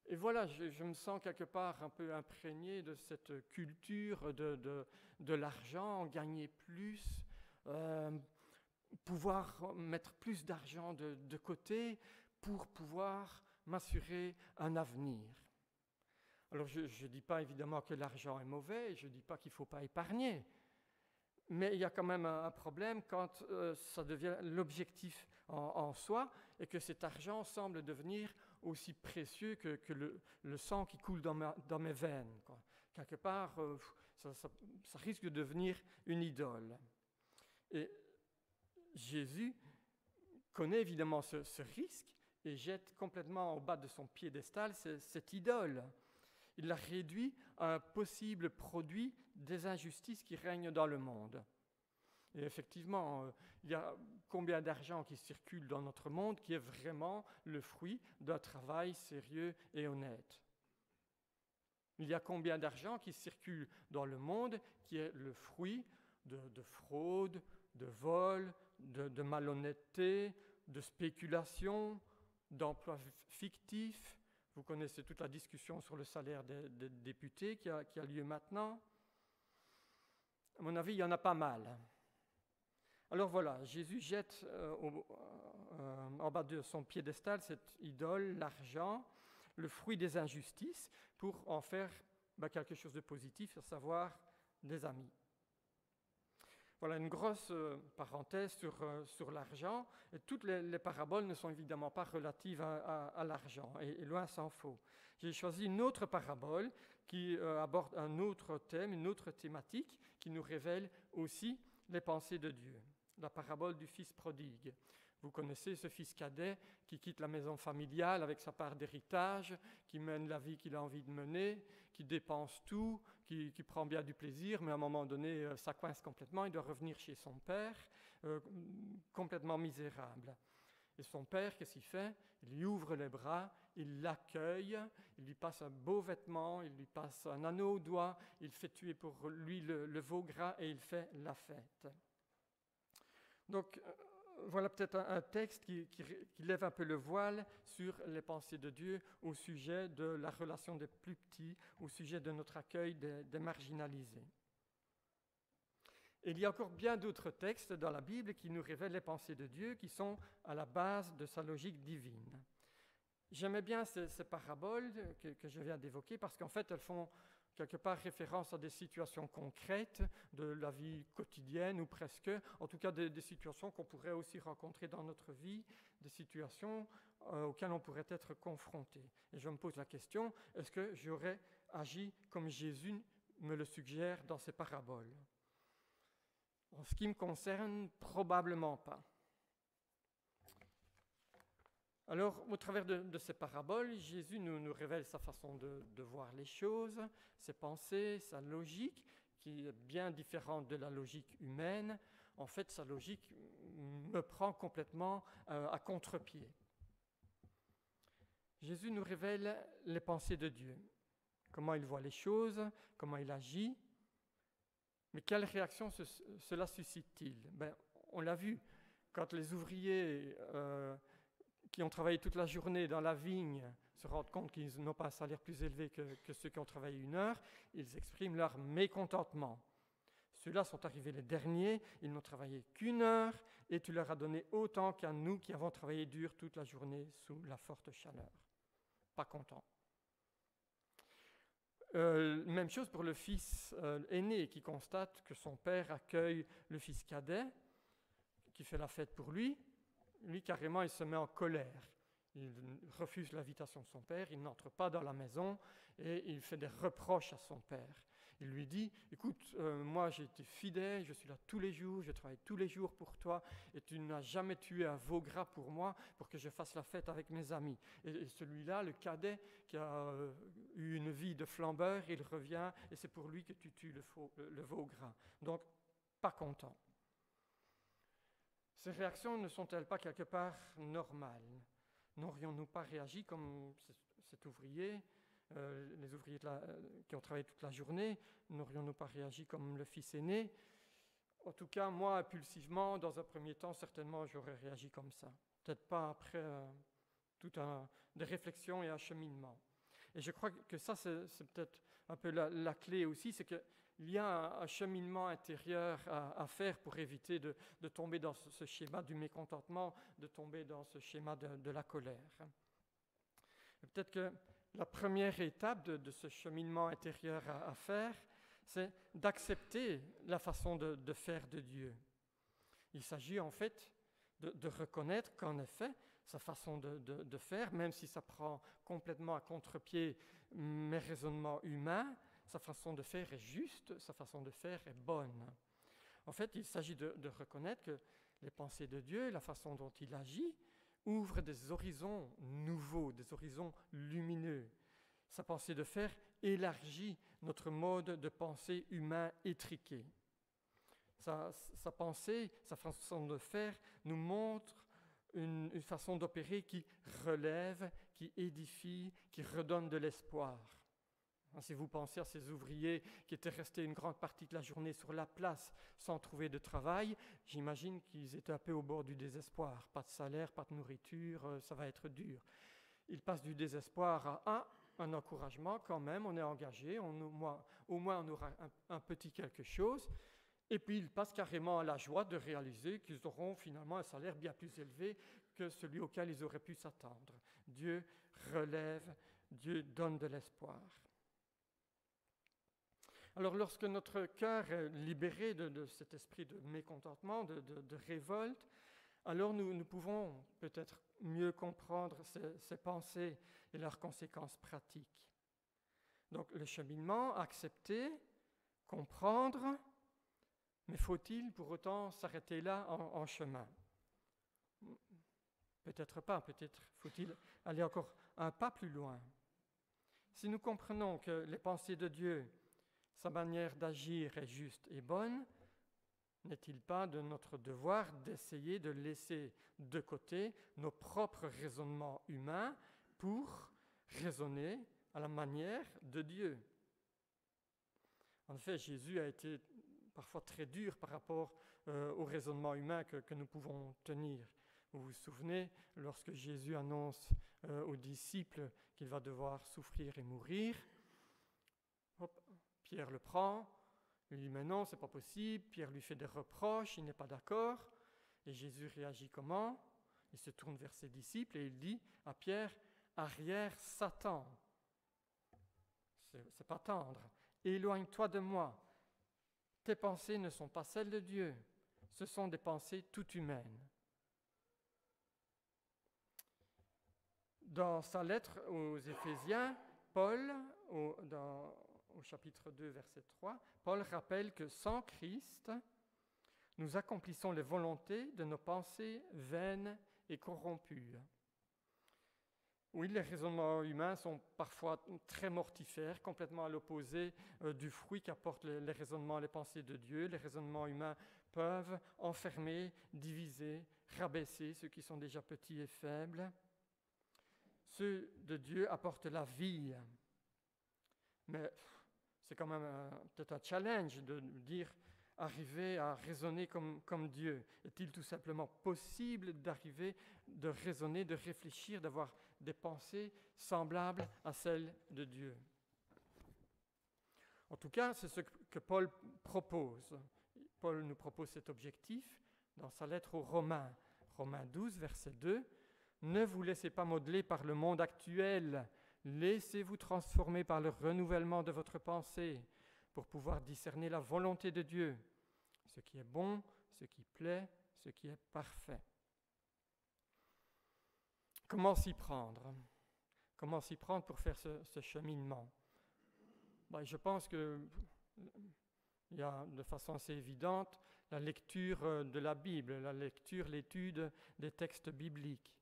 Et voilà, je me sens quelque part un peu imprégné de cette culture de l'argent, gagner plus, pouvoir mettre plus d'argent de côté pour pouvoir m'assurer un avenir. Alors je ne dis pas évidemment que l'argent est mauvais, je ne dis pas qu'il ne faut pas épargner, mais il y a quand même un problème quand ça devient l'objectif en soi et que cet argent semble devenir aussi précieux que le sang qui coule dans mes veines, quoi. Quelque part, ça risque de devenir une idole. Et Jésus connaît évidemment ce risque et jette complètement au bas de son piédestal cette idole. Il la réduit à un possible produit des injustices qui règnent dans le monde. Et effectivement, il y a combien d'argent qui circule dans notre monde qui est vraiment le fruit d'un travail sérieux et honnête? Il y a combien d'argent qui circule dans le monde qui est le fruit de fraude, de vol, de malhonnêteté, de spéculation, d'emplois fictifs? Vous connaissez toute la discussion sur le salaire des députés qui a lieu maintenant. À mon avis, il y en a pas mal. Alors voilà, Jésus jette en bas de son piédestal cette idole, l'argent, le fruit des injustices, pour en faire quelque chose de positif, à savoir des amis. Voilà une grosse parenthèse sur l'argent. Et toutes les paraboles ne sont évidemment pas relatives à l'argent, et loin s'en faut. J'ai choisi une autre parabole qui aborde un autre thème, une autre thématique, qui nous révèle aussi les pensées de Dieu. La parabole du fils prodigue. Vous connaissez ce fils cadet qui quitte la maison familiale avec sa part d'héritage, qui mène la vie qu'il a envie de mener, qui dépense tout, qui prend bien du plaisir, mais à un moment donné, ça coince complètement, il doit revenir chez son père, complètement misérable. Et son père, qu'est-ce qu'il fait? Il lui ouvre les bras, il l'accueille, il lui passe un beau vêtement, il lui passe un anneau au doigt, il fait tuer pour lui le veau gras et il fait la fête. Donc, voilà peut-être un texte qui lève un peu le voile sur les pensées de Dieu au sujet de la relation des plus petits, au sujet de notre accueil des marginalisés. Et il y a encore bien d'autres textes dans la Bible qui nous révèlent les pensées de Dieu qui sont à la base de sa logique divine. J'aimais bien ces paraboles que je viens d'évoquer parce qu'en fait, elles font quelque part référence à des situations concrètes de la vie quotidienne ou presque, en tout cas des situations qu'on pourrait aussi rencontrer dans notre vie, des situations auxquelles on pourrait être confronté. Et je me pose la question, est-ce que j'aurais agi comme Jésus me le suggère dans ces paraboles? En ce qui me concerne, probablement pas. Alors, au travers de ces paraboles, Jésus nous révèle sa façon de voir les choses, ses pensées, sa logique, qui est bien différente de la logique humaine. En fait, sa logique me prend complètement à contre-pied. Jésus nous révèle les pensées de Dieu, comment il voit les choses, comment il agit. Mais quelle réaction cela suscite-t-il? On l'a vu, quand les ouvriers qui ont travaillé toute la journée dans la vigne se rendent compte qu'ils n'ont pas un salaire plus élevé que ceux qui ont travaillé 1 heure, ils expriment leur mécontentement. Ceux-là sont arrivés les derniers, ils n'ont travaillé qu'1 heure et tu leur as donné autant qu'à nous qui avons travaillé dur toute la journée sous la forte chaleur. Pas content. Même chose pour le fils aîné qui constate que son père accueille le fils cadet, qui fait la fête pour lui. Lui, carrément, il se met en colère. Il refuse l'invitation de son père, il n'entre pas dans la maison et il fait des reproches à son père. Il lui dit, écoute, moi j'ai été fidèle, je suis là tous les jours, je travaille tous les jours pour toi et tu n'as jamais tué un veau gras pour moi pour que je fasse la fête avec mes amis. Et celui-là, le cadet qui a eu une vie de flambeur, il revient et c'est pour lui que tu tues le veau gras. Donc, pas content. Ces réactions ne sont-elles pas quelque part normales? N'aurions-nous pas réagi comme cet ouvrier, les ouvriers qui ont travaillé toute la journée? N'aurions-nous pas réagi comme le fils aîné? En tout cas, moi, impulsivement, dans un premier temps, certainement, j'aurais réagi comme ça. Peut-être pas après des réflexions et un cheminement. Et je crois que ça, c'est peut-être un peu la clé aussi, c'est que il y a un cheminement intérieur à faire pour éviter de tomber dans ce schéma du mécontentement, de tomber dans ce schéma de la colère. Et peut-être que la première étape de ce cheminement intérieur à faire, c'est d'accepter la façon de faire de Dieu. Il s'agit en fait de reconnaître qu'en effet, sa façon de faire, même si ça prend complètement à contre-pied mes raisonnements humains, sa façon de faire est juste, sa façon de faire est bonne. En fait, il s'agit de reconnaître que les pensées de Dieu, la façon dont il agit, ouvrent des horizons nouveaux, des horizons lumineux. Sa pensée de faire élargit notre mode de pensée humain étriqué. Sa pensée, sa façon de faire nous montre une façon d'opérer qui relève, qui édifie, qui redonne de l'espoir. Si vous pensez à ces ouvriers qui étaient restés une grande partie de la journée sur la place sans trouver de travail, j'imagine qu'ils étaient un peu au bord du désespoir. Pas de salaire, pas de nourriture, ça va être dur. Ils passent du désespoir à un encouragement quand même, on est engagé, au moins on aura un petit quelque chose. Et puis ils passent carrément à la joie de réaliser qu'ils auront finalement un salaire bien plus élevé que celui auquel ils auraient pu s'attendre. Dieu relève, Dieu donne de l'espoir. Alors lorsque notre cœur est libéré de cet esprit de mécontentement, de révolte, alors nous pouvons peut-être mieux comprendre ces pensées et leurs conséquences pratiques. Donc le cheminement, accepter, comprendre, mais faut-il pour autant s'arrêter là en chemin? Peut-être pas, peut-être faut-il aller encore un pas plus loin. Si nous comprenons que les pensées de Dieu, sa manière d'agir est juste et bonne, n'est-il pas de notre devoir d'essayer de laisser de côté nos propres raisonnements humains pour raisonner à la manière de Dieu? En effet, Jésus a été parfois très dur par rapport au raisonnement humain que nous pouvons tenir. Vous vous souvenez, lorsque Jésus annonce aux disciples qu'il va devoir souffrir et mourir, Pierre le prend, il dit « mais non, c'est pas possible », Pierre lui fait des reproches, il n'est pas d'accord, et Jésus réagit comment? Il se tourne vers ses disciples et il dit à Pierre « arrière Satan ». C'est pas tendre. « Éloigne-toi de moi. Tes pensées ne sont pas celles de Dieu, ce sont des pensées toutes humaines. » Dans sa lettre aux Éphésiens, Paul, au chapitre 2, verset 3, Paul rappelle que sans Christ, nous accomplissons les volontés de nos pensées vaines et corrompues. Oui, les raisonnements humains sont parfois très mortifères, complètement à l'opposé du fruit qu'apportent les raisonnements, les pensées de Dieu. Les raisonnements humains peuvent enfermer, diviser, rabaisser ceux qui sont déjà petits et faibles. Ceux de Dieu apportent la vie. Mais c'est quand même peut-être un challenge de dire arriver à raisonner comme Dieu. Est-il tout simplement possible d'arriver, de raisonner, de réfléchir, d'avoir des pensées semblables à celles de Dieu? En tout cas, c'est ce que Paul propose. Paul nous propose cet objectif dans sa lettre aux Romains. Romains 12, verset 2. « Ne vous laissez pas modeler par le monde actuel, laissez-vous transformer par le renouvellement de votre pensée pour pouvoir discerner la volonté de Dieu, ce qui est bon, ce qui plaît, ce qui est parfait. » Comment s'y prendre? Comment s'y prendre pour faire ce cheminement? Je pense qu'il y a de façon assez évidente la lecture de la Bible, l'étude des textes bibliques.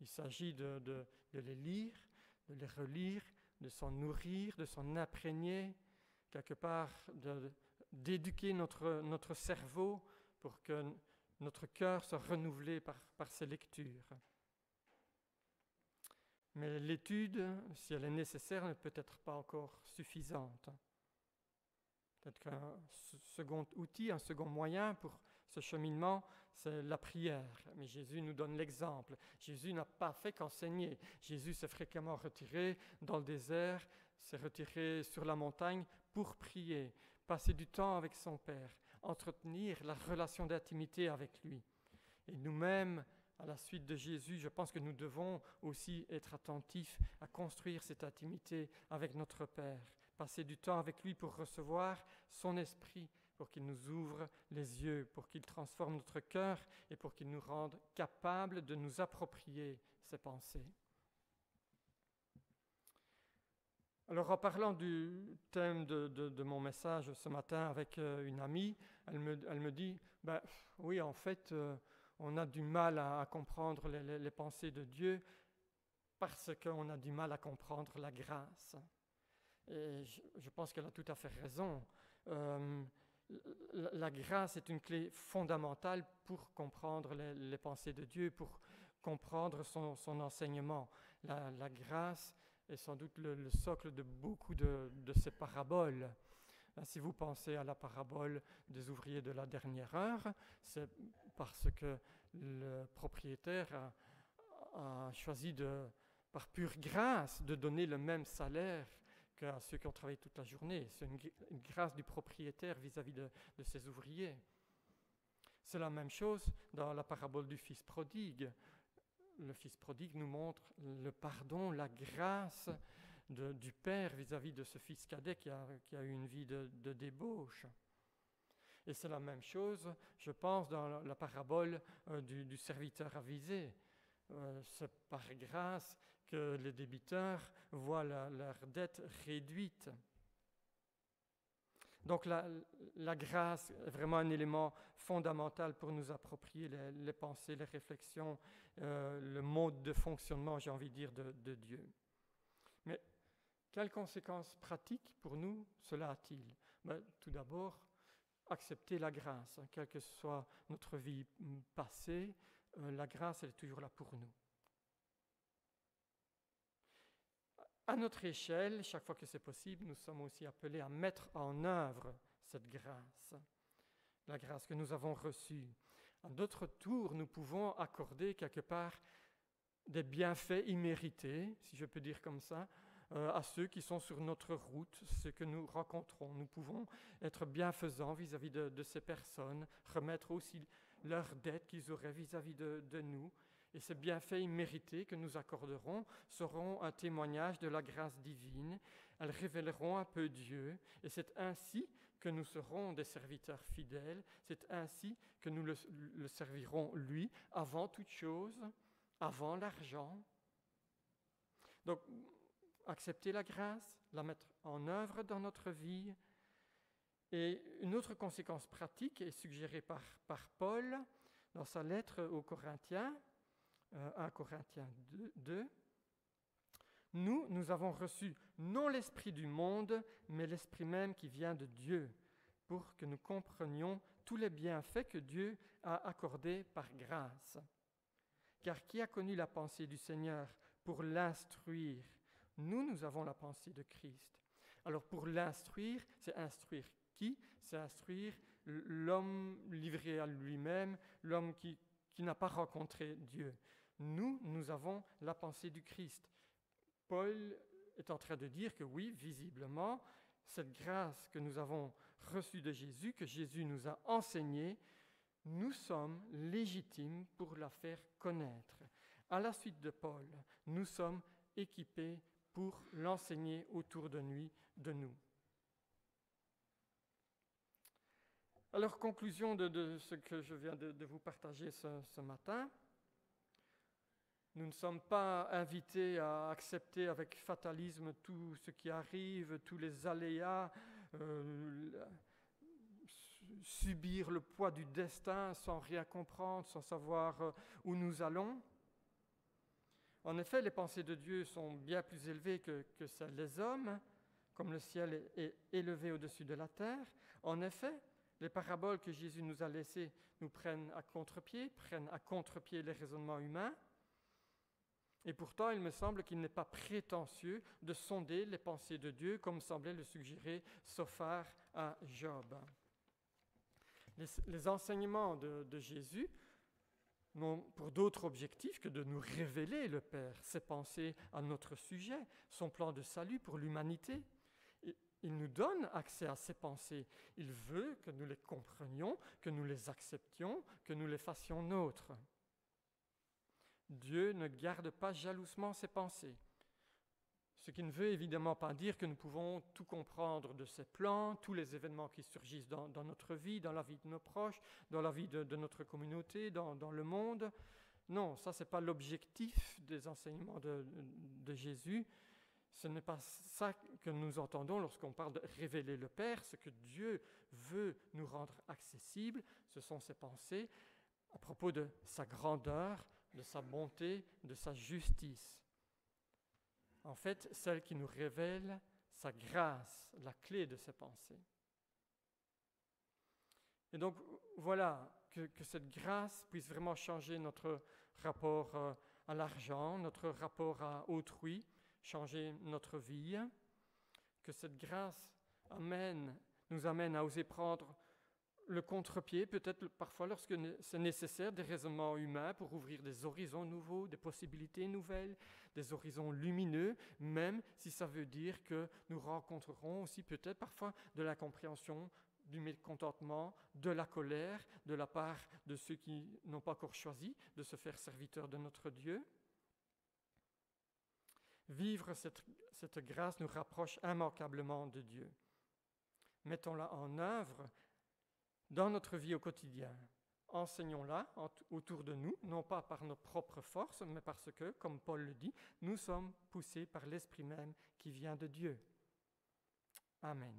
Il s'agit de les lire, de les relire, de s'en nourrir, de s'en imprégner, quelque part d'éduquer notre cerveau pour que notre cœur soit renouvelé par ces lectures. Mais l'étude, si elle est nécessaire, n'est peut-être pas encore suffisante. Peut-être qu'un second outil, un second moyen pour ce cheminement, c'est la prière. Mais Jésus nous donne l'exemple. Jésus n'a pas fait qu'enseigner. Jésus s'est fréquemment retiré dans le désert, s'est retiré sur la montagne pour prier, passer du temps avec son Père, entretenir la relation d'intimité avec lui. Et nous-mêmes, à la suite de Jésus, je pense que nous devons aussi être attentifs à construire cette intimité avec notre Père, passer du temps avec lui pour recevoir son esprit, pour qu'il nous ouvre les yeux, pour qu'il transforme notre cœur et pour qu'il nous rende capables de nous approprier ses pensées. Alors en parlant du thème de mon message ce matin avec une amie, elle me dit, oui en fait on a du mal à comprendre les pensées de Dieu parce qu'on a du mal à comprendre la grâce. Et je pense qu'elle a tout à fait raison. La grâce est une clé fondamentale pour comprendre les pensées de Dieu, pour comprendre son enseignement. La grâce est sans doute le socle de beaucoup de ces paraboles. Si vous pensez à la parabole des ouvriers de la dernière heure, c'est parce que le propriétaire a choisi par pure grâce de donner le même salaire qu'à ceux qui ont travaillé toute la journée. C'est une grâce du propriétaire vis-à-vis de ses ouvriers. C'est la même chose dans la parabole du fils prodigue. Le fils prodigue nous montre le pardon, la grâce du père vis-à-vis de ce fils cadet qui a eu une vie de débauche. Et c'est la même chose, je pense, dans la parabole du serviteur avisé. C'est par grâce que les débiteurs voient leur dette réduite. Donc la grâce est vraiment un élément fondamental pour nous approprier les pensées, les réflexions, le mode de fonctionnement, j'ai envie de dire, de Dieu. Mais quelles conséquences pratiques pour nous cela a-t-il ? Tout d'abord, accepter la grâce, quelle que soit notre vie passée, la grâce elle est toujours là pour nous. À notre échelle, chaque fois que c'est possible, nous sommes aussi appelés à mettre en œuvre cette grâce, la grâce que nous avons reçue. À notre tour, nous pouvons accorder quelque part des bienfaits immérités, si je peux dire comme ça, à ceux qui sont sur notre route, ceux que nous rencontrons. Nous pouvons être bienfaisants vis-à-vis de ces personnes, remettre aussi leurs dettes qu'ils auraient vis-à-vis de nous. Et ces bienfaits immérités que nous accorderons seront un témoignage de la grâce divine. Elles révéleront un peu Dieu. Et c'est ainsi que nous serons des serviteurs fidèles. C'est ainsi que nous le servirons lui, avant toute chose, avant l'argent. Donc, accepter la grâce, la mettre en œuvre dans notre vie. Et une autre conséquence pratique est suggérée par Paul dans sa lettre aux Corinthiens, 1 Corinthiens 2. Nous avons reçu non l'esprit du monde, mais l'esprit même qui vient de Dieu, pour que nous comprenions tous les bienfaits que Dieu a accordés par grâce. Car qui a connu la pensée du Seigneur pour l'instruire ? Nous avons la pensée de Christ. Alors pour l'instruire, c'est instruire qui ? C'est instruire l'homme livré à lui-même, l'homme qui n'a pas rencontré Dieu. Nous avons la pensée du Christ. Paul est en train de dire que oui, visiblement, cette grâce que nous avons reçue de Jésus, que Jésus nous a enseignée, nous sommes légitimes pour la faire connaître. À la suite de Paul, nous sommes équipés pour l'enseigner autour de nous. Alors, conclusion de ce que je viens de vous partager ce matin. Nous ne sommes pas invités à accepter avec fatalisme tout ce qui arrive, tous les aléas, subir le poids du destin sans rien comprendre, sans savoir où nous allons. En effet, les pensées de Dieu sont bien plus élevées que celles des hommes, comme le ciel est élevé au-dessus de la terre. En effet, les paraboles que Jésus nous a laissées nous prennent à contre-pied les raisonnements humains. Et pourtant, il me semble qu'il n'est pas prétentieux de sonder les pensées de Dieu, comme semblait le suggérer Sophar à Job. Les enseignements de Jésus n'ont pour d'autre objectif que de nous révéler le Père, ses pensées à notre sujet, son plan de salut pour l'humanité. Il nous donne accès à ses pensées. Il veut que nous les comprenions, que nous les acceptions, que nous les fassions nôtres. Dieu ne garde pas jalousement ses pensées. Ce qui ne veut évidemment pas dire que nous pouvons tout comprendre de ses plans, tous les événements qui surgissent dans notre vie, dans la vie de nos proches, dans la vie de notre communauté, dans le monde. Non, ça, ce n'est pas l'objectif des enseignements de Jésus. Ce n'est pas ça que nous entendons lorsqu'on parle de révéler le Père. Ce que Dieu veut nous rendre accessible, ce sont ses pensées à propos de sa grandeur, de sa bonté, de sa justice. En fait, celle qui nous révèle sa grâce, la clé de ses pensées. Et donc, voilà, que cette grâce puisse vraiment changer notre rapport à l'argent, notre rapport à autrui, changer notre vie, que cette grâce nous amène à oser prendre le contre-pied, peut-être parfois lorsque c'est nécessaire, des raisonnements humains pour ouvrir des horizons nouveaux, des possibilités nouvelles, des horizons lumineux, même si ça veut dire que nous rencontrerons aussi peut-être parfois de l'incompréhension, du mécontentement, de la colère, de la part de ceux qui n'ont pas encore choisi de se faire serviteurs de notre Dieu. Vivre cette grâce nous rapproche immanquablement de Dieu. Mettons-la en œuvre dans notre vie au quotidien. Enseignons-la autour de nous, non pas par nos propres forces, mais parce que, comme Paul le dit, nous sommes poussés par l'Esprit même qui vient de Dieu. Amen.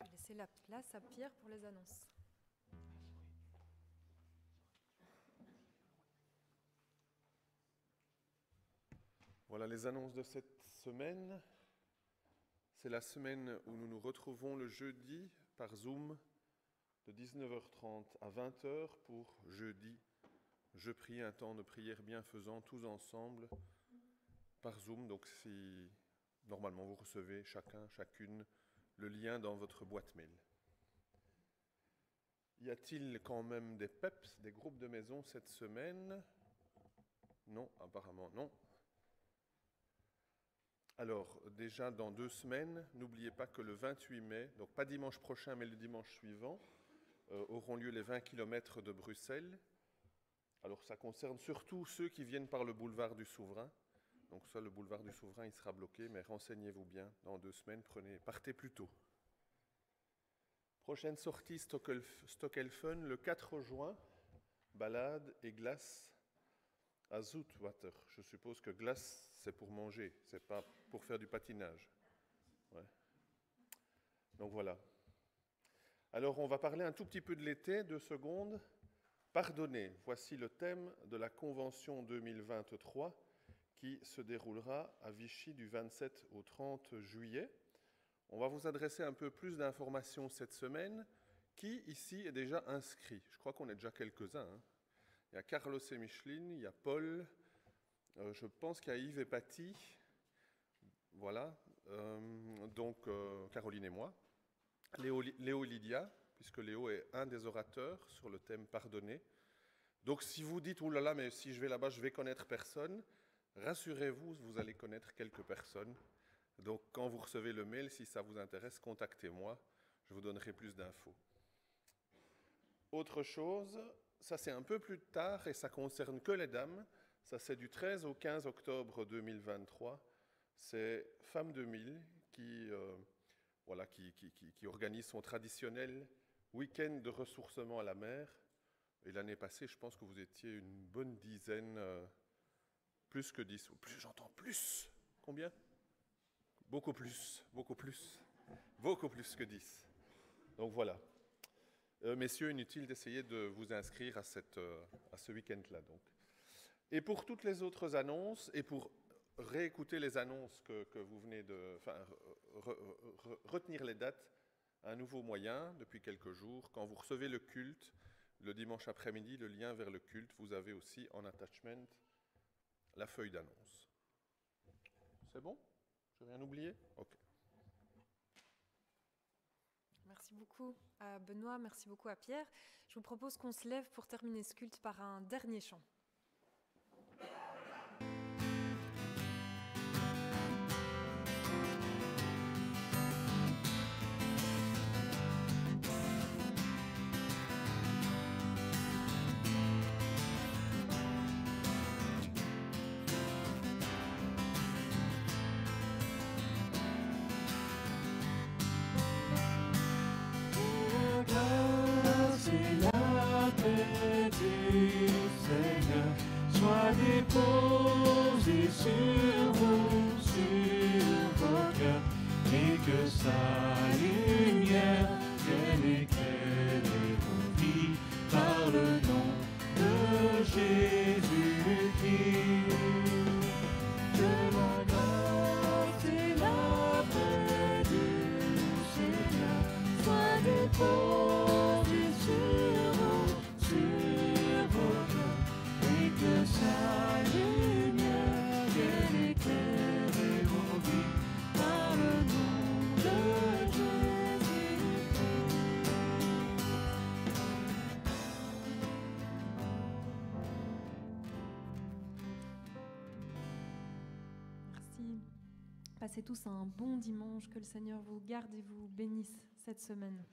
Je vais laisser la place à Pierre pour les annonces. Voilà les annonces de cette semaine. C'est la semaine où nous nous retrouvons le jeudi par Zoom de 19h30 à 20h pour jeudi. Je prie, un temps de prière bienfaisant tous ensemble par Zoom. Donc si normalement vous recevez chacune le lien dans votre boîte mail. Y a-t-il quand même des PEPS, des groupes de maison cette semaine? Non, apparemment non. Alors, déjà dans 2 semaines, n'oubliez pas que le 28 mai, donc pas dimanche prochain, mais le dimanche suivant, auront lieu les 20 km de Bruxelles. Alors, ça concerne surtout ceux qui viennent par le boulevard du Souverain. Donc ça, le boulevard du Souverain, il sera bloqué, mais renseignez-vous bien. Dans 2 semaines, partez plus tôt. Prochaine sortie, Stockelfen, le 4 juin, balade et glace à Zoetwater. Je suppose que glace, c'est pour manger, c'est pas pour faire du patinage. Ouais. Donc voilà. Alors on va parler un tout petit peu de l'été, 2 secondes. Pardonner, voici le thème de la Convention 2023 qui se déroulera à Vichy du 27 au 30 juillet. On va vous adresser un peu plus d'informations cette semaine. Qui ici est déjà inscrit? Je crois qu'on est déjà quelques-uns. Hein. Il y a Carlos et Micheline, il y a Paul, je pense qu'il y a Yves et Patty, voilà, donc Caroline et moi, Léo et Lydia, puisque Léo est un des orateurs sur le thème pardonner. Donc si vous dites, oh là là, mais si je vais là-bas, je vais connaître personne, rassurez-vous, vous allez connaître quelques personnes. Donc quand vous recevez le mail, si ça vous intéresse, contactez-moi, je vous donnerai plus d'infos. Autre chose, ça c'est un peu plus tard et ça concerne que les dames. Ça c'est du 13 au 15 octobre 2023. C'est Femmes 2000 qui organise son traditionnel week-end de ressourcement à la mer. Et l'année passée, je pense que vous étiez une bonne dizaine, plus que 10. Plus, j'entends plus. Combien ? Beaucoup plus que 10. Donc voilà. Messieurs, inutile d'essayer de vous inscrire à ce week-end-là. Donc. Et pour toutes les autres annonces, et pour réécouter les annonces que vous venez de... Enfin, retenir les dates, un nouveau moyen, depuis quelques jours, quand vous recevez le culte, le dimanche après-midi, le lien vers le culte, vous avez aussi en attachment la feuille d'annonce. C'est bon ? Je n'ai rien oublié ? Ok. Merci beaucoup à Benoît, merci beaucoup à Pierre. Je vous propose qu'on se lève pour terminer ce culte par un dernier chant. Déposé sur vous, sur vos cœurs, et que sa lumière vienne éclairer vos vies par le nom de Jésus-Christ. Que la grâce et la paix du Seigneur soient déposées sur vous, sur vos cœurs, et que sa lumière vienne éclairer vos vies par le nom de Jésus-Christ. Merci. Passez tous un bon dimanche, que le Seigneur vous garde et vous bénisse cette semaine.